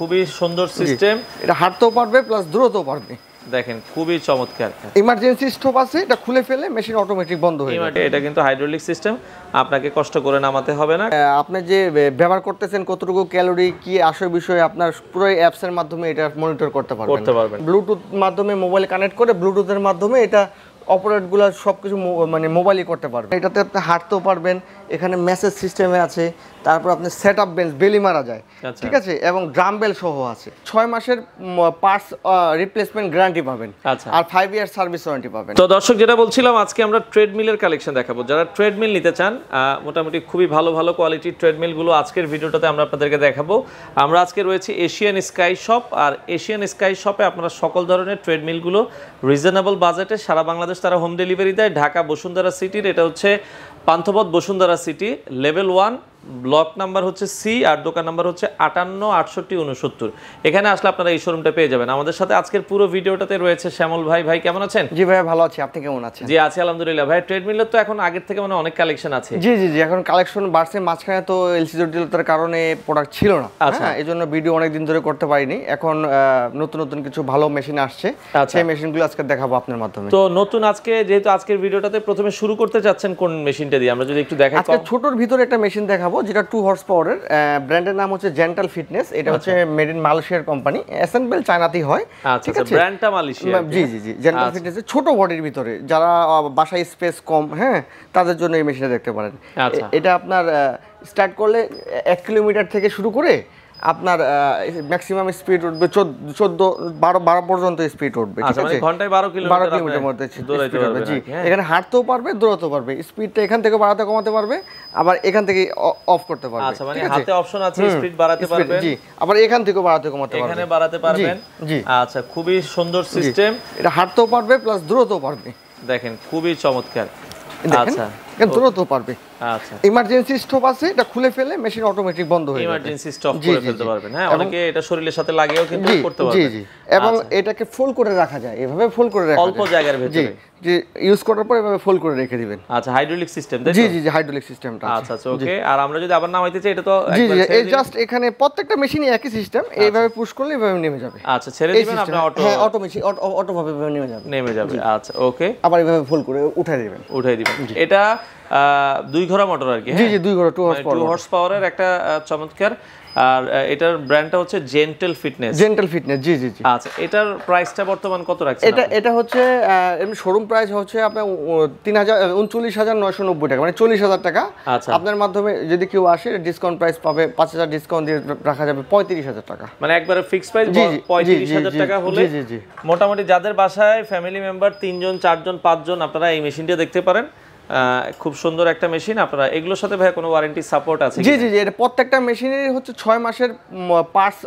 খুবই সুন্দর সিস্টেম। এটা হাঁটতেও পারবে প্লাস দৌড়তেও পারবে। দেখেন খুবই চমৎকার। ইমার্জেন্সি স্টপ আছে, এটা খুলে ফেলে মেশিন অটোমেটিক বন্ধ হয়ে যাবে। এটা কিন্তু হাইড্রোলিক সিস্টেম, আপনাকে কষ্ট করে নামাতে হবে না। আপনি যে ব্যবহার করতেছেন কতটুকু ক্যালোরি কি আসল বিষয় আপনার পুরো অ্যাপস এর মাধ্যমে এটা মনিটর করতে পারবেন। ব্লুটুথ মাধ্যমে মোবাইল কানেক্ট করে ব্লুটুথের মাধ্যমে এটা অপারেটগুলো সবকিছু মানে মোবাইলই করতে পারবেন। এটাতে আপনি হাঁটতেও পারবেন, এখানে মেসেজ সিস্টেমে আছে, তারপর আপনি সেট আপ বেঞ্চ বেলি মারা যায়, ঠিক আছে, এবং ড্রাম বেল সহ আছে। 6 মাসের পার্টস রিপ্লেসমেন্ট গ্যারান্টি পাবেন, আর 5 ইয়ার সার্ভিস ওয়ারেন্টি পাবেন। তো দর্শক, যেটা বলছিলাম, আজকে আমরা ট্রেডমিলের কালেকশন দেখাবো। যারা ট্রেডমিল নিতে চান, মোটামুটি খুবই ভালো ভালো কোয়ালিটির ট্রেডমিলগুলো আজকের ভিডিওটাতে আমরা আপনাদেরকে দেখাবো। আমরা আজকে রয়েছি এশিয়ান স্কাই শপ, আর এশিয়ান স্কাই শপে আপনারা সকল ধরনের ট্রেডমিলগুলো রিজনেবল বাজেটে সারা বাংলাদেশ তারা হোম ডেলিভারি দেয়। ঢাকা বসুন্ধরা সিটির, এটা হচ্ছে Panthapath Bashundhara city, level 1, block number হচ্ছে সি, আর দোকান নাম্বার হচ্ছে 58 68 69। এখানে আসলে আপনারা এই শোরুমটা পেয়ে যাবেন। আমাদের সাথে আজকের পুরো ভিডিওটাতে রয়েছে শ্যামল ভাই। ভাই কেমন আছেন? জি ভাই ভালো আছি, আপনি কেমন আছেন? জি আছি আলহামদুলিল্লাহ। ভাই ট্রেডমিলের তো এখন আগের থেকে মানে অনেক কালেকশন আছে। জি জি জি, এখন কালেকশন বাড়ছে। মাঝখানে তো এলসি জটিলতার কারণে প্রোডাক্ট ছিল না, হ্যাঁ, এই জন্য ভিডিও অনেক দিন ধরে করতে পারিনি। এখন নতুন নতুন কিছু ভালো মেশিন আসছে, সেই মেশিনগুলো আজকে দেখাবো আপনার মাধ্যমে। তো নতুন আজকে যেহেতু আজকের ভিডিওটাতে প্রথমে শুরু করতে যাচ্ছেন কোন মেশিনটা দিয়ে, আমরা যদি একটু দেখাই। আজকে ছোটর ভিতরে একটা মেশিন দেখাবো যেটা 2 হর্স পাওয়ারের, ব্র্যান্ডের নাম হচ্ছে জেন্টাল ফিটনেস। এটা হচ্ছে মেড ইন মালয়েশিয়ার কোম্পানি, অ্যাসেম্বল চায়নাতেই হয়, ঠিক আছে, ব্র্যান্ডটা মালয়েশিয়া। জি জি জি, জেন্টাল ফিটনেস ছোট বডির ভিতরে, যারা বাসায় স্পেস কম, হ্যাঁ, তাদের জন্য এই মেশিনটা দেখতে পারেন। এটা আপনার স্টার্ট করলে 1 কিলোমিটার থেকে শুরু করে আপনার ম্যাক্সিমাম স্পিড উঠবে 12 পর্যন্ত স্পিড উঠবে, ঠিক আছে, ঘন্টায় 12 কিলোমিটার মধ্যে দৌড়াইতে পারবে। জি, এখানে হাঁটতেও পারবে, দৌড়াতেও পারবে, স্পিডটা এখান থেকে বাড়াতে কমাতে পারবে, আবার এখান থেকে অফ করতে পারবে। আচ্ছা, মানে হাতে অপশন আছে, স্পিড বাড়াতে পারবেন। জি, আবার এখান থেকে বাড়াতে কমাতে পারবে, এখানে বাড়াতে পারবেন। জি, আচ্ছা, খুবই সুন্দর সিস্টেম। এটা হাঁটতেও পারবে প্লাস দৌড়াতেও পারবে। দেখেন খুবই চমৎকার। আচ্ছা, এটা দৌড়াতেও পারবে। আচ্ছা, ইমার্জেন্সি স্টপ আছে, এটা খুলে ফেলে মেশিন অটোমেটিক বন্ধ হয়ে যাবে। ইমার্জেন্সি স্টপ করে ফেলতে পারবেন, হ্যাঁ, অনেকে এটা শরীরের সাথে লাগিয়েও কিন্তু করতে পারবেন। জি জি, এবং এটাকে ফোল্ড করে রাখা যায়, এভাবে ফোল্ড করে রাখা যায় অল্প জায়গার ভিতরে। জি, ইউজ করার পর এভাবে ফোল্ড করে রেখে দিবেন। আচ্ছা, হাইড্রোলিক সিস্টেম, তাই তো? জি জি জি, হাইড্রোলিক সিস্টেমটা আছে। আচ্ছা, ওকে। আর আমরা যদি আবার নামাইতে চাই, এটা তো জি জি, এই জাস্ট এখানে প্রত্যেকটা মেশিনই একই সিস্টেম, এইভাবে পুশ করলে এভাবে নেমে যাবে। আচ্ছা, ছেড়ে দিবেন আপনি, অটো, হ্যাঁ, অটোমেটিক অটো ভাবে নেমে যাবে। আচ্ছা, ওকে। আবার এভাবে ফোল্ড করে উঠাই দিবেন। এটা 2 ঘোড়া মোটর আর কি। জি জি, 2 ঘোড়া, 2 হর্স পাওয়ারের একটা চমৎকার। আর এটার ব্র্যান্ডটা হচ্ছে জেন্টাল ফিটনেস। জেন্টাল ফিটনেস, জি জি জি। আচ্ছা, এটার প্রাইসটা বর্তমান কত রাখছেন? এটা হচ্ছে এমনি শোরুম প্রাইস হচ্ছে আপনার 39,990 টাকা, মানে 40,000 টাকা। আচ্ছা, আপনার মাধ্যমে যদি কেউ আসে ডিসকাউন্ট প্রাইস পাবে, 5,000 ডিসকাউন্ট দিয়ে রাখা যাবে 35,000 টাকা, মানে একবারে ফিক্স প্রাইস 35,000 টাকা হলে মোটামুটি যাদের বাসায় ফ্যামিলি মেম্বার 3 জন 4 জন 5 জন, আপনারা এই মেশিনটা দেখতে পারেন। খুব সুন্দর একটা মেশিন। আপনারা এগুলোর সাথে ভাই কোনো ওয়ারেন্টি সাপোর্ট আছে? জি জি জি, এটা প্রত্যেকটা মেশিনের হচ্ছে 6 মাসের পার্টস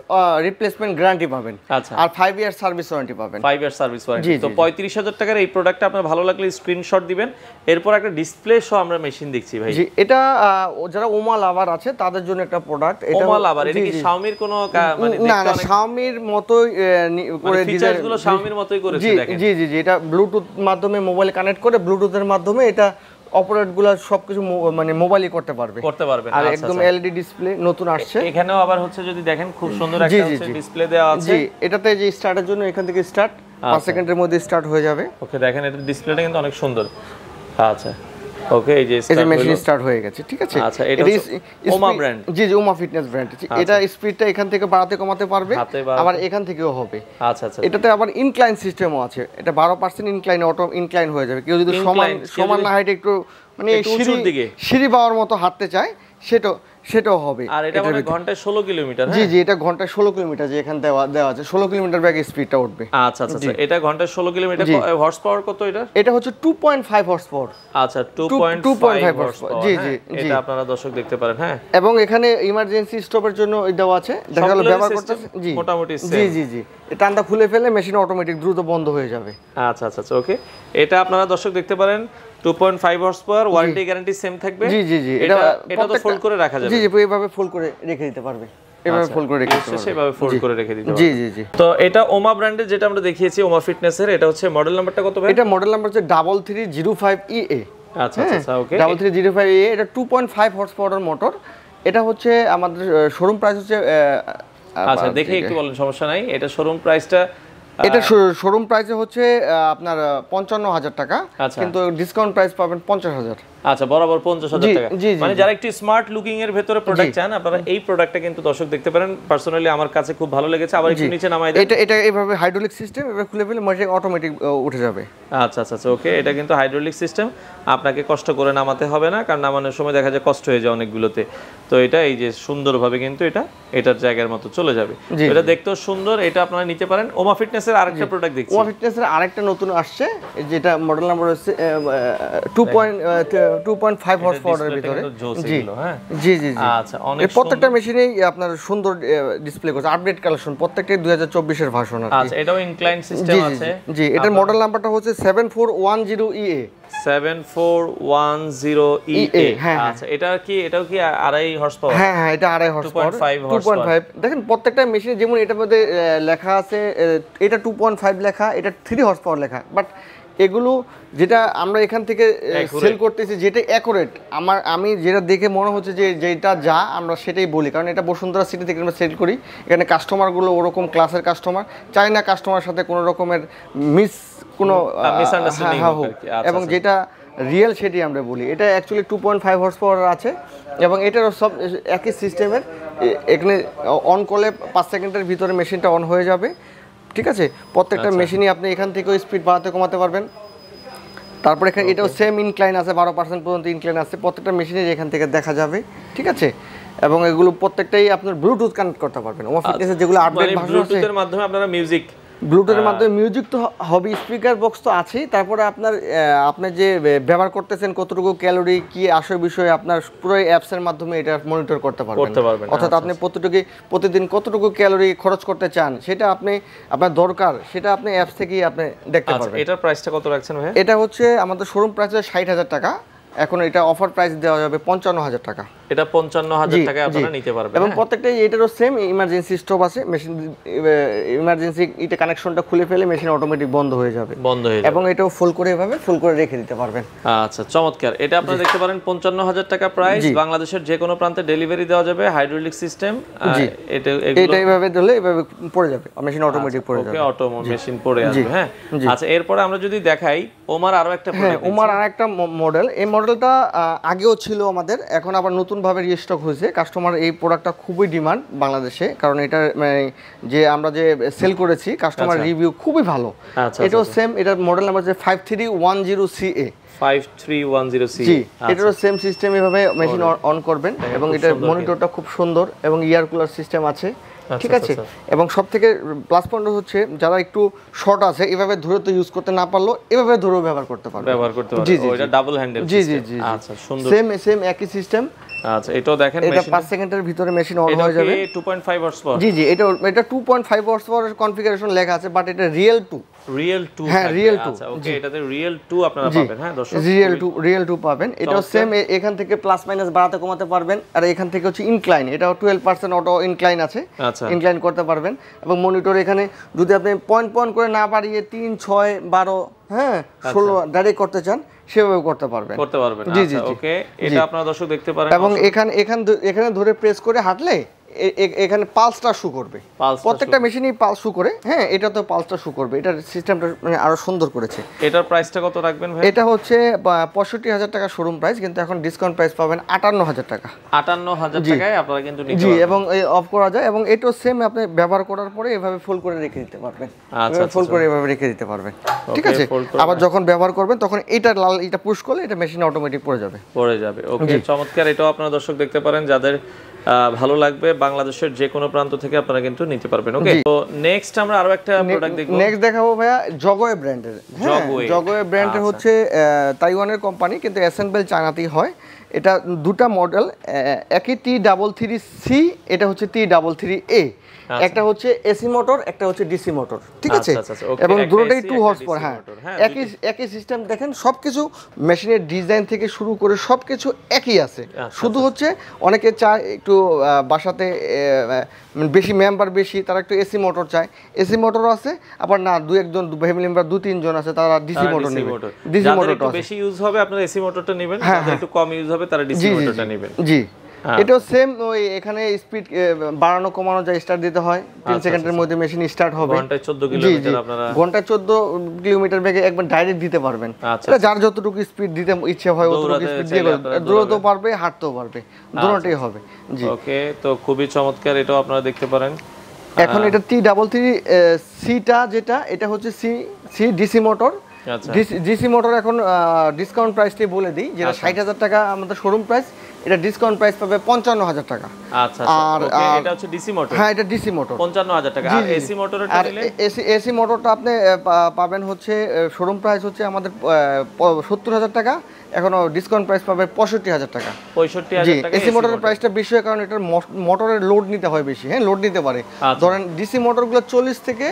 রিপ্লেসমেন্ট গ্যারান্টি পাবেন, আর 5 ইয়ার সার্ভিস ওয়ারেন্টি পাবেন। 5 ইয়ার সার্ভিস ওয়ারেন্টি। তো 35,000 টাকার এই প্রোডাক্টটা আপনার ভালো লাগলে স্ক্রিনশট দিবেন। এরপর একটা ডিসপ্লে সহ আমরা মেশিন দেখছি ভাই। জি, এটা যারা ওমা লাভার আছে তাদের জন্য একটা প্রোডাক্ট। এটা ওমা লাভার, এটা কি শাওমির কোনো মানে না না, শাওমির মতোই করে ফিচারসগুলো শাওমির মতোই করেছে দেখেন। জি জি জি, এটা ব্লুটুথ মাধ্যমে মোবাইল কানেক্ট করে ব্লুটুথের মাধ্যমে এটা অপারেটগুলো সবকিছু মানে মোবাইলই করতে পারবেন। আর একদম এলইডি ডিসপ্লে নতুন আসছে। এখানেও আবার হচ্ছে যদি দেখেন খুব সুন্দর একটা হচ্ছে ডিসপ্লে দেওয়া আছে। জি, এটাতে যে স্টার্টের জন্য এখান থেকে স্টার্ট 5 সেকেন্ডের মধ্যে স্টার্ট হয়ে যাবে। ওকে, দেখেন এটা ডিসপ্লেটা কিন্তু অনেক সুন্দর। আচ্ছা, ওকে, এই যে মেশিন স্টার্ট হয়ে গেছে, ঠিক আছে। আচ্ছা, এটা ওমা ব্র্যান্ড। জি জি, ওমা ফিটনেস ব্র্যান্ড। এটা স্পিডটা এখান থেকে বাড়াতে কমাতে পারবে, আবার এখান থেকেও হবে। আচ্ছা আচ্ছা, এটাতে আবার ইনক্লাইন সিস্টেমও আছে। এটা 12% ইনক্লাইন, অটো ইনক্লাইন হয়ে যাবে। কেউ যদি সমান না হাইট একটু মানে সিঁড়ি পাওয়ার মতো হাঁটতে চায়, সেটাও হবে। আর এটা মানে ঘন্টায় 16 কিলোমিটার। জি জি, এটা ঘন্টায় 16 কিলোমিটার, যে এখানে দেওয়া আছে 16 কিলোমিটার ব্যাগ স্পিডটা উঠবে। আচ্ছা আচ্ছা, এটা ঘন্টায় 16 কিলোমিটার। হর্স পাওয়ার কত এটা? এটা হচ্ছে 2.5 হর্স পাওয়ার। আচ্ছা, 2.5 হর্স পাওয়ার। জি জি, এটা আপনারা দর্শক দেখতে পারেন। হ্যাঁ, এবং এখানে ইমার্জেন্সি স্টপের জন্য দেওয়া আছে, দেখা গেল ব্যবহার করতেছে। জি, মোটামুটি জি জি জি, টানটা খুলে ফেলে মেশিন অটোমেটিক দ্রুত বন্ধ হয়ে যাবে। আচ্ছা আচ্ছা, ওকে। এটা আপনারা দর্শক দেখতে পারেন, 2.5 horse power, warranty guarantee same থাকবে। জি জি জি, এটা তো ফোল্ড করে রাখা যাবে। জি জি, এইভাবে ফোল্ড করে রেখে দিতে পারবে, এভাবে ফোল্ড করে রেখে দিতে পারবে, সেভাবে ফোল্ড করে রেখে দিতে পারবে। জি জি জি। তো এটা ওমা ব্র্যান্ডের, যেটা আমরা দেখিয়েছি ওমা ফিটনেসের, এটা হচ্ছে মডেল নাম্বারটা কত ভাই? এটা মডেল নাম্বার হচ্ছে 3305EA। আচ্ছা আচ্ছা, ওকে, 3305EA। এটা 2.5 হর্স পাওয়ার মোটর। এটা হচ্ছে আমাদের শোরুম প্রাইস হচ্ছে আচ্ছা দেখে একটু বলেন, সমস্যা নাই। এটা শোরুম প্রাইসটা, এটা শোরুম প্রাইসে হচ্ছে আপনার 55,000 টাকা, কিন্তু ডিসকাউন্ট প্রাইস পাবেন 50,000। আচ্ছা, বরাবর 50,000 টাকা। মানে যারা একটু স্মার্ট লুকিং এর ভেতরে প্রোডাক্ট চান, আপনারা এই প্রোডাক্টটা কিন্তু দর্শক দেখতে পারেন। পার্সোনালি আমার কাছে খুব ভালো লেগেছে। আবার একটু নিচে নামাই দেন। এটা এইভাবে হাইড্রোলিক সিস্টেম, এভাবে খুলে ফেলে মেশিন অটোমেটিক উঠে যাবে। আচ্ছা আচ্ছা আচ্ছা, ওকে। এটা কিন্তু হাইড্রোলিক সিস্টেম, আপনাকে কষ্ট করে নামাতে হবে না, কারণ নামানোর সময় দেখা যায় কষ্ট হয়ে যায় অনেকগুলোতে। তো এটা এই যে সুন্দরভাবে কিন্তু এটার জায়গার মতো চলে যাবে। এটা দেখতেও সুন্দর, এটা আপনারা নিতে পারেন। ওমা ফিটনেসের আরেকটা প্রোডাক্ট দেখছি। ওমা ফিটনেসের আরেকটা নতুন আসছে, যেটা মডেল নাম্বার হচ্ছে 2.5 হর্স পাওয়ারের ভিতরে। জি জি জি। আচ্ছা, অনেক প্রত্যেকটা মেশিনেই আপনার সুন্দর ডিসপ্লে করছে, আপডেট কালেকশন, প্রত্যেকটাই 2024 এর ভার্সন আছে। আচ্ছা, এটাও ইনক্লাইন সিস্টেম আছে। জি, এটার মডেল নাম্বারটা হচ্ছে 7410EA। 7410EA। আচ্ছা, এটাও কি আড়াই হর্স পাওয়ার? হ্যাঁ হ্যাঁ, এটা আড়াই হর্স পাওয়ার, 2.5। দেখেন প্রত্যেকটা মেশিনে যেমন এটার মধ্যে লেখা আছে, এটা 2.5 লেখা, এটা 3 হর্স পাওয়ার লেখা, বাট এগুলো যেটা আমরা এখান থেকে সেল করতেছি যেটা অ্যাকুরেট, আমি যেটা দেখে মনে হচ্ছে যে যেটা যা আমরা সেটাই বলি, কারণ এটা বসুন্ধরা সিটি থেকে আমরা সেল করি। এখানে কাস্টমারগুলো ওরকম ক্লাসের কাস্টমার, চাই না কাস্টমার সাথে কোনো রকমের মিসআন্ডারস্ট্যান্ডিং হোক, এবং যেটা রিয়েল সেটি আমরা বলি। এটা অ্যাকচুয়ালি 2.5 হর্স পাওয়ার আছে, এবং এটারও সব একই সিস্টেমের। এখানে অন করলে 5 সেকেন্ডের ভিতরে মেশিনটা অন হয়ে যাবে, ঠিক আছে। প্রত্যেকটা মেশিনই আপনি এখান থেকেও স্পিড বাড়াতে কমাতে পারবেন। তারপর এখানে এটাও সেম ইনক্লাইন আছে, 12% পর্যন্ত ইনক্লাইন আছে। প্রত্যেকটা মেশিনের এখান থেকে দেখা যাবে, ঠিক আছে। এবং এগুলো প্রত্যেকটাই আপনার ব্লুটুথ কানেক্ট করতে পারবেন। ওমা ফিটনেসের যেগুলো আপডেট ভার্সন আছে, ব্লুটুথের মাধ্যমে আপনারা ব্লুটুথের মাধ্যমে মিউজিক তো হবে, স্পিকার বক্স তো আছেই। তারপরে আপনি যে ব্যবহার করতেছেন কতটুকু ক্যালোরি কি আসল বিষয়ে আপনার পুরো অ্যাপসের মাধ্যমে এটা মনিটর করতে পারবেন। অর্থাৎ আপনি প্রতিদিন কতটুকু ক্যালোরি খরচ করতে চান, সেটা আপনার দরকার, সেটা আপনি অ্যাপস থেকেই আপনি দেখতে পারবেন। এটার প্রাইসটা কত রাখছেন ভাই? এটা হচ্ছে আমাদের শোরুম প্রাইস 60,000 টাকা, এখন এটা অফার প্রাইস দেওয়া যাবে 55,000 টাকা। এটা 55,000 টাকায় আপনারা নিতে পারবেন। এবং প্রত্যেকটাই এটারও সেম ইমার্জেন্সি স্টপ আছে। মেশিন ইমার্জেন্সি এটা কানেকশনটা খুলে ফেলে মেশিন অটোমেটিক বন্ধ হয়ে যাবে, এবং এটাও ফুল করে রেখে দিতে পারবেন। আচ্ছা, চমৎকার। এটা আপনারা দেখতে পারেন 55,000 টাকা প্রাইস। বাংলাদেশের যে কোনো প্রান্তে ডেলিভারি দেওয়া যাবে, হাইড্রোলিক সিস্টেম। এটা এইভাবে দিলে এভাবে পড়ে যাবে, মেশিন অটোমেটিক পড়ে যাবে। ওকে, অটো মেশিন পড়ে আসবে। হ্যাঁ, আচ্ছা, এরপরে আমরা যদি দেখাই ওমার আরো একটা প্রোডাক্ট। ওমার আরেকটা মডেল, এই মডেলটা আগেও ছিল আমাদের, এখন আবার নতুনভাবে রিস্টক হয়েছে। কাস্টমার এই প্রোডাক্টটা খুবই ডিমান্ড বাংলাদেশে, কারণ এটা যে আমরা যে সেল করেছি কাস্টমার রিভিউ খুবই ভালো। এটাও সেম, এটার মডেল নাম্বার হচ্ছে 5310CA। 5310CA। জি, এটারও সেম সিস্টেম, এভাবে মেশিন অন করবেন, এবং এটার মনিটরটা খুব সুন্দর, এবং ইয়ার কুলার সিস্টেম আছে, ঠিক আছে। এবং সবথেকে প্লাস পয়েন্ট হচ্ছে যারা একটু শর্ট আছে, এভাবে ধরে তো ইউজ করতে না পারলো এভাবে ধরেও ব্যবহার করতে পারবে। জি জি, এটা ডাবল হ্যান্ডেল সিস্টেম। আচ্ছা, সুন্দর, সেম একই সিস্টেম। আচ্ছা, এটাও দেখেন এটা 5 সেকেন্ডের ভিতরে মেশিন অন হয়ে যাবে। 2.5 হর্স পাওয়ার। জি জি, এটা 2.5 হর্স পাওয়ারের কনফিগারেশন লেখা আছে, বাট এটা রিয়েল 2। হ্যাঁ, রিয়েল 2। আচ্ছা, ওকে, এটাতে রিয়েল 2 আপনারা পাবেন। হ্যাঁ দর্শক, রিয়েল 2 পাবেন। এটাও সেম, এখান থেকে প্লাস মাইনাস বাড়াতে কমাতে পারবেন। আর এখান থেকে হচ্ছে ইনক্লাইন, এটাও 12% অটো ইনক্লাইন আছে, ইনক্লাইন করতে পারবেন। এবং মনিটর এখানে যদি আপনি পয়েন্ট করে না বাড়িয়ে 3, 6, 12, হ্যাঁ 16 ডাইরেক্ট করতে চান, সেভাবে করতে পারবেন। জি জি, ওকে। এটা আপনারা দর্শক দেখতে পারেন। এবং এখানে ধরে প্রেস করে হাঁটলে এখানে পালসটা শু করবে। প্রত্যেকটা মেশিনই পালস শু করে। হ্যাঁ, এটা তো পালসটা শু করবে। এটার সিস্টেমটা আরো সুন্দর করেছে। এটার প্রাইসটা কত রাখবেন ভাই? এটা হচ্ছে 65,000 টাকা শোরুম প্রাইস, কিন্তু এখন ডিসকাউন্ট প্রাইস পাবেন 58,000 টাকা। 58,000 টাকায় আপনারা কিন্তু নিতে পারবেন। জি, এবং অফ করা যায়, এবং এটাও সেম, আপনি ব্যবহার করার পরে এভাবে ফুল করে রেখে দিতে পারবেন। আচ্ছা, ফুল করে এভাবে রেখে দিতে পারবেন, ঠিক আছে। আবার যখন ব্যবহার করবেন তখন এটা পুশ করলে এটা মেশিনে অটোমেটিক পড়ে যাবে। ওকে, চমৎকার। এটাও আপনারা দর্শক দেখতে পারেন, যাদের ভালো লাগবে বাংলাদেশের যে কোনো প্রান্ত থেকে আপনারা কিন্তু নিতে পারবেন। ওকে, তো নেক্সট আমরা আরো একটা প্রোডাক্ট দেখব। নেক্সট দেখাবো ভাইয়া জগোয়ে ব্র্যান্ডের। জগোয়ে ব্র্যান্ডের হচ্ছে তাইওয়ানের কোম্পানি, কিন্তু অ্যাসেম্বল চায়নাতেই হয়। এটা দুটা মডেল, একই T33C, এটা হচ্ছে T33A। একটা হচ্ছে এসি মোটর, একটা হচ্ছে ডিসি মোটর, ঠিক আছে। এবং দুটোটাই 2 হর্স পাওয়ার। হ্যাঁ, একই সিস্টেম। দেখেন সবকিছু মেশিনের ডিজাইন থেকে শুরু করে সবকিছু একই আছে। শুধু হচ্ছে অনেকে চায় একটু বাসাতে বেশি মেম্বার বেশি, তারা একটু এসি মোটর চায়, এসি মোটরও আছে। আবার না, একজন ফ্যামিলি মেম্বার 2-3 জন আছে, তারা ডিসি মোটর নেবে। ডিসি মোটরটা বেশি ইউজ হবে আপনারা এসি মোটরটা নেবেন, যাদের একটু কম ইউজ হবে তারা ডিসি মোটরটা নেবেন। জি, এটাও সেম ওই এখানে স্পিড বাড়ানো কমানো যায়, স্টার্ট দিতে হয় 3 সেকেন্ডের মধ্যে মেশিন স্টার্ট হবে। ঘন্টায় 14 কিলোমিটার আপনারা ঘন্টায় 14 কিলোমিটার বেগে একবার ডাইরেক্ট দিতে পারবেন। এটা যার যতটুকু স্পিড দিতে ইচ্ছে হয় অতটুকু স্পিড দিয়ে দৌড়াতেও পারবে, হাঁটতেও পারবে, দুটোটাই হবে। জি ওকে, তো খুবই চমৎকার, এটাও আপনারা দেখতে পারেন। এখন এটা T33 সিটা যেটা, এটা হচ্ছে C DC motor. DC motor এখন ডিসকাউন্ট প্রাইসটাই বলে দিই, যেটা 60,000 টাকা আমাদের শোরুম প্রাইস, এটা ডিসকাউন্ট প্রাইস পাবে 55,000 টাকা। আচ্ছা, আর এটা হচ্ছে ডিসি মোটর। হ্যাঁ, এটা ডিসি মোটর 55,000 টাকা। আর এসি মোটরটা নিলে এসি মোটরটা আপনি পাবেন হচ্ছে শোরুম প্রাইস হচ্ছে আমাদের 70,000 টাকা, এখনো ডিসকাউন্ট প্রাইস পাবে 65,000 টাকা। 65,000 টাকা। এসি মোটরের প্রাইসটা বেশি হয় কারণ এটার মোটরের লোড নিতে হয় বেশি। হ্যাঁ, লোড নিতে পারে। ধরেন ডিসি মোটরগুলো 40 থেকে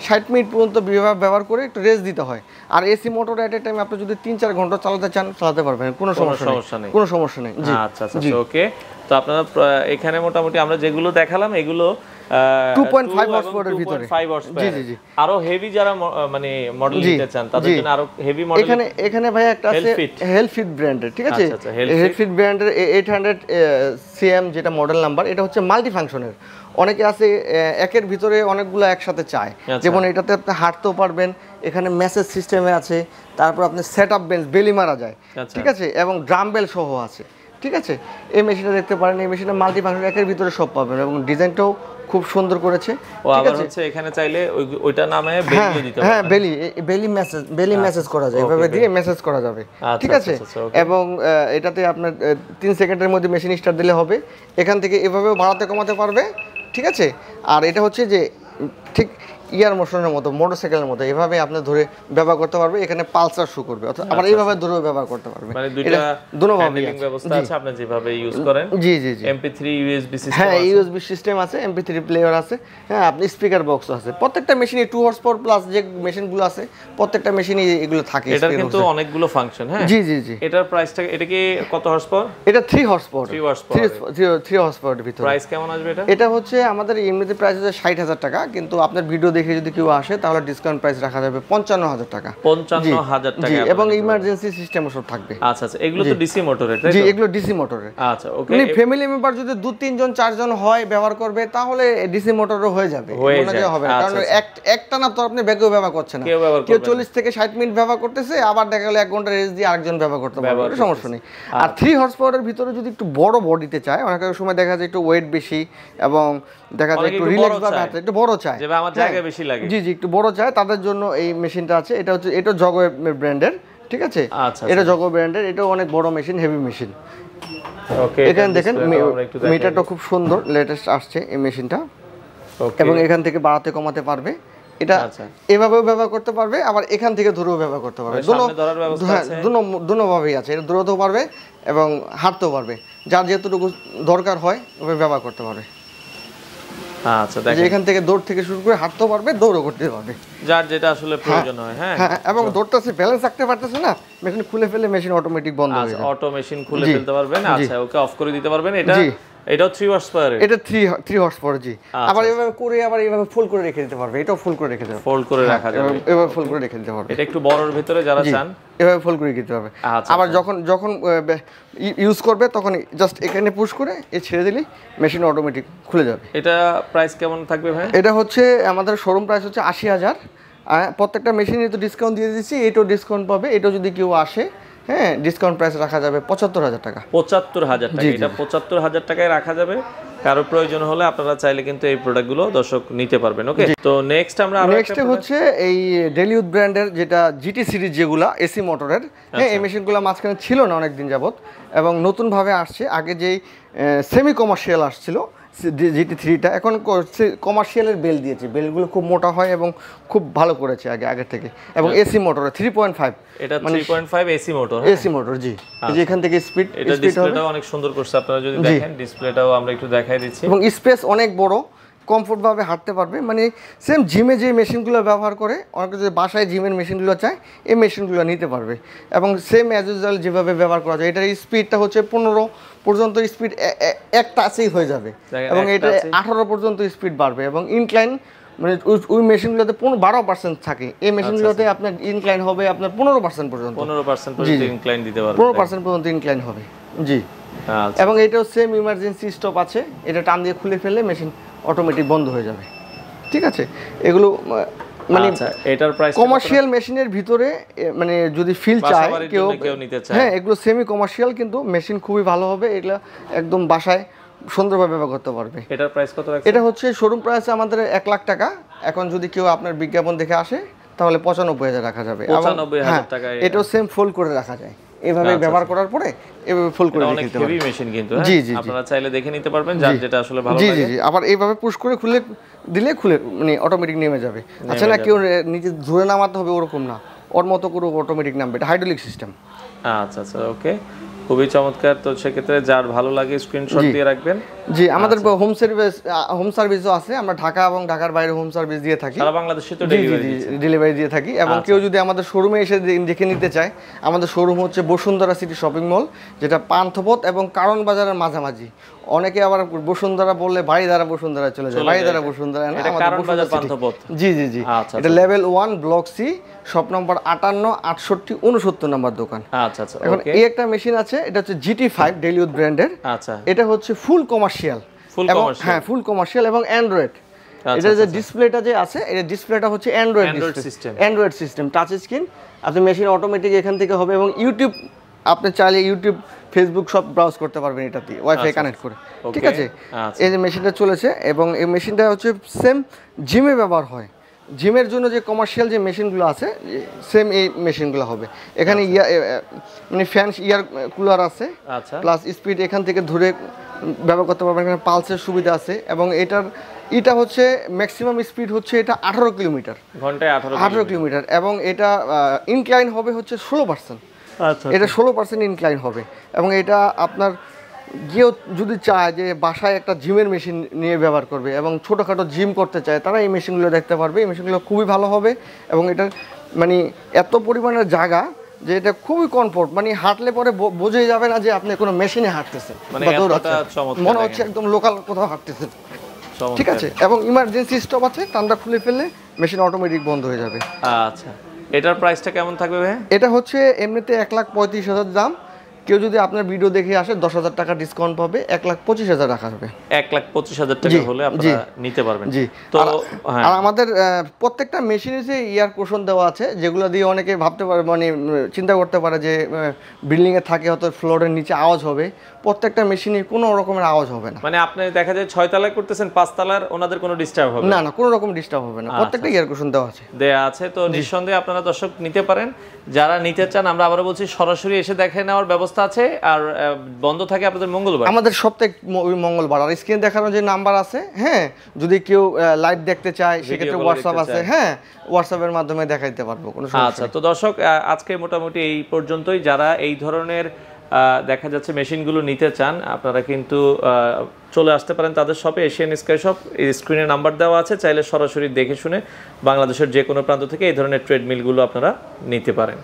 60 মিনিট পর্যন্ত ব্যবহার করে একটু রেস্ট দিতে হয়। আর AC motor at a time আপনি যদি 3-4 ঘন্টা চালাতে চান চালাতে পারবেন, কোনো সমস্যা নেই, কোনো সমস্যা নেই। জি আচ্ছা, ওকে। তো আপনারা এখানে মোটামুটি আমরা যেগুলো দেখালাম এগুলো 2.5 হর্সপাওয়ারের ভিতরে। জি। আরো হেভি যারা মানে মডেল নিতে চান তাদের জন্য আরো হেভি মডেল এখানে ভাই একটা আছে হেলফিট ব্র্যান্ডের, ঠিক আছে? হেলফিট ব্র্যান্ডের 800 সিএম যেটা মডেল নাম্বার, এটা হচ্ছে মাল্টি ফাংশনের। অনেকে আছে একের ভিতরে অনেকগুলো একসাথে চায়, যেমন এটাতে আপনি হাঁটতেও পারবেন, এখানে মেসেজ সিস্টেমে আছে, তারপর আপনি সেটআপ বেঞ্চ বেলি মারা যায়, ঠিক আছে, এবং ড্রাম বেল সহ আছে, ঠিক আছে? এই মেশিনটা দেখতে পারেন, এই মেশিনটা মাল্টি ফাংশন, একের ভিতরে সব পাবেন এবং ডিজাইনটাও খুব সুন্দর করেছে। ঠিক আছে, হচ্ছে এখানে চাইলে ওইটা নামে বেলি দিতে হবে। হ্যাঁ, বেলি মেসেজ করা যায়, এভাবে দিয়ে মেসেজ করা যাবে, ঠিক আছে? এবং এটাতে আপনার 3 সেকেন্ডের মধ্যে মেশিন স্টার্ট দিলে হবে। এখান থেকে এভাবেও বাড়াতে কমাতে পারবে, ঠিক আছে? আর এটা হচ্ছে যে ঠিক ইয়ার মোশনের মতো, মোটরসাইকেলের মতো, এভাবে আপনি ধরে ব্যবহার করতে পারবে। এখানে পালসার শো করবে, আবার এইভাবে ধরেও ব্যবহার করতে পারবে। মানে দুটো হ্যান্ডলিং ব্যবস্থা আছে, আপনি যেভাবে ইউজ করেন। জি MP3 USB সিস্টেম। হ্যাঁ, USB সিস্টেম আছে, MP3 প্লেয়ার আছে, হ্যাঁ, আপনি স্পিকার বক্স আছে। প্রত্যেকটা মেশিনে 2 হর্স পাওয়ার প্লাস যে মেশিনগুলো আছে প্রত্যেকটা মেশিনে এগুলো থাকে। এটার কিন্তু অনেকগুলো ফাংশন। হ্যাঁ, জি। এটার প্রাইসটা, এটা কি কত হর্স পাওয়ার? এটা 3 হর্স পাওয়ার। 3 হর্স পাওয়ারের ভিতরে। প্রাইস কেমন আসবে এটা? এটা হচ্ছে আমাদের এমনিতে প্রাইস হচ্ছে 60,000 টাকা, কিন্তু আপনার ভিডিও দেখে যদি কেউ আসে তাহলে ডিসকাউন্ট প্রাইস রাখা যাবে 55,000 টাকা। 55,000 টাকা, এবং ইমার্জেন্সি সিস্টেমও সব থাকবে। আচ্ছা, এগুলো তো ডিসি মোটরের, তাই তো? জি, এগুলো ডিসি মোটরের। আচ্ছা, ওকে। মানে ফ্যামিলি মেম্বার যদি 2-3 জন 4 জন হয় ব্যবহার করবে তাহলে ডিসি মোটরও হয়ে যাবে, মনে হবে না, কারণ একটা না তো আপনি ব্যাগও ব্যবহার করছেন না, কেউ 40 থেকে 60 মিনিট ব্যবহার করতেছে, আবার দেখা গেল 1 ঘন্টা রেস্ট দিয়ে আরেকজন ব্যবহার করতে পারবে, সমস্যা নেই। আর 3 হর্স পাওয়ারের ভিতরে যদি একটু বড় বডিতে চায়, অনেক সময় দেখা যায় একটু ওয়েট বেশি এবং দেখা যায় একটু রিল্যাক্স ভাবে হাতে একটু বড় চায়, যেটা আমার জায়গা বেশি লাগে, জি, একটু বড় চায়, তাদের জন্য এই মেশিনটা আছে। এটা হচ্ছে, এটা জগো ব্র্যান্ডের, ঠিক আছে? এটা জগো ব্র্যান্ডের, এটাও অনেক বড় মেশিন, হেভি মেশিন। ওকে, এখানে দেখেন মিটারটা খুব সুন্দর, লেটেস্ট আসছে এই মেশিনটা, এবং এখান থেকে বাড়াতে কমাতে পারবে। এটা এভাবেও ব্যবহার করতে পারবে, আবার এখান থেকে ধরেও ব্যবহার করতে পারবে, দুটোভাবেই আছে। এটা দৌড়াতেও পারবে এবং হাঁটতেও পারবে, যার যেতটুকু দরকার হয় ওভাবে ব্যবহার করতে পারবে। আচ্ছা, দেখেন এখান থেকে দৌড় থেকে শুরু করে হাঁটতেও পারবে, দৌড়ও করতে পারবে, যার যেটা আসলে প্রয়োজন হয়। হ্যাঁ, এবং দৌড়তেছে, ব্যালেন্স রাখতে পারতেছে না, মেশিন খুলে ফেলে মেশিন অটোমেটিক বন্ধ হয়ে যাবে। অটো মেশিন খুলে ফেলতে পারবেন। আচ্ছা, ওকে, অফ করে দিতে পারবেন। এটাও 3 হর্স পাওয়ার। এটা 3 হর্স পাওয়ার। জি, আবার এভাবে করে আবার এইভাবে ফুল করে রেখে দিতে পারবে, এটাও ফুল করে রেখে দিতে পারবে, ফোল্ড করে রাখা যাবে, এভাবে ফুল করে রেখে দিতে পারবে। এটা একটু বড়র ভিতরে যারা চান এভাবে ফুল করে দিতে পারবে। আবার যখন ইউজ করবে তখন জাস্ট এখানে পুশ করে ছেড়ে দিলেই মেশিন অটোমেটিক খুলে যাবে। এটা প্রাইস কেমন থাকবে ভাই? এটা হচ্ছে আমাদের শোরুম প্রাইস হচ্ছে 80,000। প্রত্যেকটা মেশিনে তো ডিসকাউন্ট দিয়ে দিচ্ছি, এটাও ডিসকাউন্ট পাবে। এটাও যদি কেউ আসে, হ্যাঁ, ডিসকাউন্ট প্রাইস রাখা যাবে 75,000 টাকা। 75,000 টাকা, এটা 75,000 টাকায় রাখা যাবে। কারো প্রয়োজন হলে আপনারা চাইলে কিন্তু এই প্রোডাক্টগুলো দর্শক নিতে পারবেন। ওকে, তো নেক্সট হচ্ছে এই ডেলিউড ব্র্যান্ডের যেটা জিটি সিরিজ, যেগুলা এসি মোটরের। হ্যাঁ, এই মেশিনগুলো মাঝখানে ছিল না অনেকদিন যাবত, এবং নতুনভাবে আসছে। আগে যেই সেমি কমার্শিয়াল আসছিল GT3টা, এখন কমার্শিয়ালের বেল দিয়েছে, বেলগুলো খুব মোটা হয় এবং খুব ভালো করেছে আগে থেকে, এবং এসি মোটর 3.5, এটা 3.5 এসি মোটর। এসি মোটর, জি, যে এখান থেকে স্পিড, এটা ডিসপ্লেটাও অনেক সুন্দর করছে, আপনারা যদি দেখেন ডিসপ্লেটাও আমরা একটু দেখাই দিচ্ছি, এবং স্পেস অনেক বড়, কমফোর্টভাবে হাঁটতে পারবে। মানে সেম জিমে যে মেশিনগুলো ব্যবহার করে, অনেকে যদি বাসায় জিমের মেশিনগুলো চায় এই মেশিনগুলো নিতে পারবে, এবং সেম অ্যাজ ইউজুয়াল যেভাবে ব্যবহার করা যায়। এটার স্পিডটা হচ্ছে 15 পর্যন্ত স্পিড এক টাচেই হয়ে যাবে, এবং এটা 18 পর্যন্ত স্পিড বাড়বে, এবং ইনক্লাইন মানে ওই মেশিনগুলোতে 12% থাকে, এই মেশিনগুলোতে আপনার ইনক্লাইন হবে আপনার 15% পর্যন্ত। 15% পর্যন্ত ইনক্লাইন দিতে পারবে, 15% পর্যন্ত ইনক্লাইন হবে। জি, আচ্ছা এবং এটাও সেম ইমার্জেন্সি স্টপ আছে, এটা টান দিয়ে খুলে ফেললে মেশিন অটোমেটিক বন্ধ হয়ে যাবে। ঠিক আছে, এগুলো মানে আচ্ছা এটার প্রাইস কমার্শিয়াল মেশিনের ভিতরে মানে যদি ফিল চায় কেউ নিতে চায়, হ্যাঁ এগুলো সেমি কমার্শিয়াল কিন্তু মেশিন খুবই ভালো হবে, এগুলো একদম বাসায় সুন্দরভাবে ব্যবহার করতে পারবে। এটার প্রাইস কত রাখছেন? এটা হচ্ছে শোরুম প্রাইস আমাদের 1 লাখ টাকা। এখন যদি কেউ আপনার বিজ্ঞাপন দেখে আসে তাহলে 95,000 রাখা যাবে। 95,000 টাকায় এটাও সেম ফোল্ড করে রাখা যায়, এভাবে ব্যবহার করার পরে এভাবে ফোল্ড করে অনেক দিতে হেভি পারবেন। মেশিন কিন্তু জি জি আপনারা চাইলে দেখে নিতে পারবেন, যার যেটা আসলে ভালো জি লাগে। জি জি আবার এইভাবে পুশ করে খুলে দিলে খুলে মানে অটোমেটিক নেমে যাবে। আচ্ছা না কেউ নিজে ধরে নামাতে হবে ওরকম না, ওর মতো করে অটোমেটিক নামবে, এটা হাইড্রোলিক সিস্টেম। আচ্ছা আচ্ছা ওকে, খুবই চমৎকার। তো সেক্ষেত্রে যার ভালো লাগে স্ক্রিনশট দিয়ে রাখবেন। জি আমাদের হোম সার্ভিসও আছে, আমরা ঢাকা এবং ঢাকার বাইরে হোম সার্ভিস দিয়ে থাকি, সারা বাংলাদেশে তো ডেলিভারি দিয়ে থাকি। এবং কেউ যদি আমাদের শোরুমে এসে দেখে নিতে চায়, আমাদের শোরুম হচ্ছে বসুন্ধরা সিটি শপিং মল, যেটা পান্থপথ এবং কারণ বাজারের মাঝামাঝি। অনেকে আবার বসুন্ধরা বললে বাড়িধারা বসুন্ধরা চলে যায়, বাড়িধারা বসুন্ধরা না, আমাদের কারণ বাজার পান্থপথ। জি জি জি এটা level 1 block C, shop number 58 68 69 number দোকান। আচ্ছা আচ্ছা এখন এই একটা মেশিন আছে, এটা হচ্ছে GT5 ডেলিউড ব্র্যান্ডের। আচ্ছা এটা হচ্ছে ফুল কমার্শিয়াল, হ্যাঁ ফুল কমার্শিয়াল এবং অ্যান্ড্রয়েড। এটা যে ডিসপ্লেটা যে আছে, এটা ডিসপ্লেটা হচ্ছে অ্যান্ড্রয়েড সিস্টেম, টাচ স্ক্রিন। আপনি মেশিন অটোমেটিক এখান থেকে হবে এবং ইউটিউব আপনি চাইলে ইউটিউব ফেসবুক সব ব্রাউজ করতে পারবেন এটা দিয়ে ওয়াইফাই কানেক্ট করে। ঠিক আছে, এই যে মেশিনটা চলেছে এবং এই মেশিনটা হচ্ছে সেম জিমে ব্যবহার হয়। জিমের জন্য যে কমার্শিয়াল যে মেশিনগুলো আছে সেম এই মেশিনগুলো হবে। এখানে মানে ফ্যান ইয়ার কুলার আছে, প্লাস স্পিড এখান থেকে ধরে ব্যবহার করতে পারবেন, এখানে পালসের সুবিধা আছে। এবং এটা হচ্ছে ম্যাক্সিমাম স্পিড হচ্ছে এটা 18 কিলোমিটার ঘন্টায়, 18 কিলোমিটার। এবং এটা ইনক্লাইন হবে হচ্ছে 16%। আচ্ছা এটা 16% ইনক্লাইন হবে। এবং এটা আপনার কেউ যদি চায় যে বাসায় একটা জিমের মেশিন নিয়ে ব্যবহার করবে এবং ছোটোখাটো জিম করতে চায়, তারা এই মেশিনগুলো দেখতে পারবে। এই মেশিনগুলো খুবই ভালো হবে এবং এটার মানে এত পরিমাণের জায়গা যে এটা খুবই কমফোর্ট, মানে হাঁটলে পরে বোঝাই যাবে না যে আপনি কোনো মেশিনে হাঁটতেছেন, মনে হচ্ছে একদম লোকাল কোথাও হাঁটতেছেন। ঠিক আছে, এবং ইমার্জেন্সি স্টপ আছে, টানটা খুলে ফেললে মেশিন অটোমেটিক বন্ধ হয়ে যাবে। আচ্ছা এটার প্রাইসটা কেমন থাকবে ভাই? এটা হচ্ছে এমনিতে 1,35,000 দাম। কেউ যদি আপনার ভিডিও দেখে আসে 10,000 টাকা ডিসকাউন্ট পাবে, 1,25,000 রাখা যাবে। 1,25,000 টাকা হলে আপনারা নিতে পারবেন। জি তো আর আমাদের প্রত্যেকটা মেশিনে যে ইয়ার কোশন দেওয়া আছে, যেগুলো দিয়ে অনেকে ভাবতে পারে মানে চিন্তা করতে পারে যে বিল্ডিংয়ে থাকে হয়তো ফ্লোরের নিচে আওয়াজ হবে, প্রত্যেকটা মেশিনে কোনো রকমের আওয়াজ হবে না। মানে আপনি দেখা যায় 6 তলায় করতেছেন, 5 তলার ওনাদের কোনো ডিস্টার্ব হবে না? না, কোনো রকম ডিস্টার্ব হবে না, প্রত্যেকটা ইয়ার কোশন দেওয়া আছে। তো নিঃসন্দেহে আপনারা দর্শক নিতে পারেন। যারা নিতে চান, আমরা আবারও বলছি, সরাসরি এসে দেখে নেওয়ার ব্যবস্থা আছে। আর বন্ধ থাকে আপনাদের মঙ্গলবার, আমাদের সপ্তাহে মঙ্গলবার। আর স্ক্রিনে দেখানো যে নাম্বার আছে, হ্যাঁ যদি কেউ লাইভ দেখতে চায় সেক্ষেত্রে হোয়াটসঅ্যাপ আছে, হ্যাঁ হোয়াটসঅ্যাপের মাধ্যমে দেখাইতে পারবো, কোনো সমস্যা নেই। আচ্ছা তো দর্শক আজকে মোটামুটি এই পর্যন্তই। যারা এই ধরনের দেখা যাচ্ছে মেশিনগুলো নিতে চান, আপনারা কিন্তু চলে আসতে পারেন তাদের শপে, এশিয়ান স্কাই শপ। এই স্ক্রিনে নাম্বার দেওয়া আছে, চাইলে সরাসরি দেখে শুনে বাংলাদেশের যে কোনো প্রান্ত থেকে এই ধরনের ট্রেডমিলগুলো আপনারা নিতে পারেন।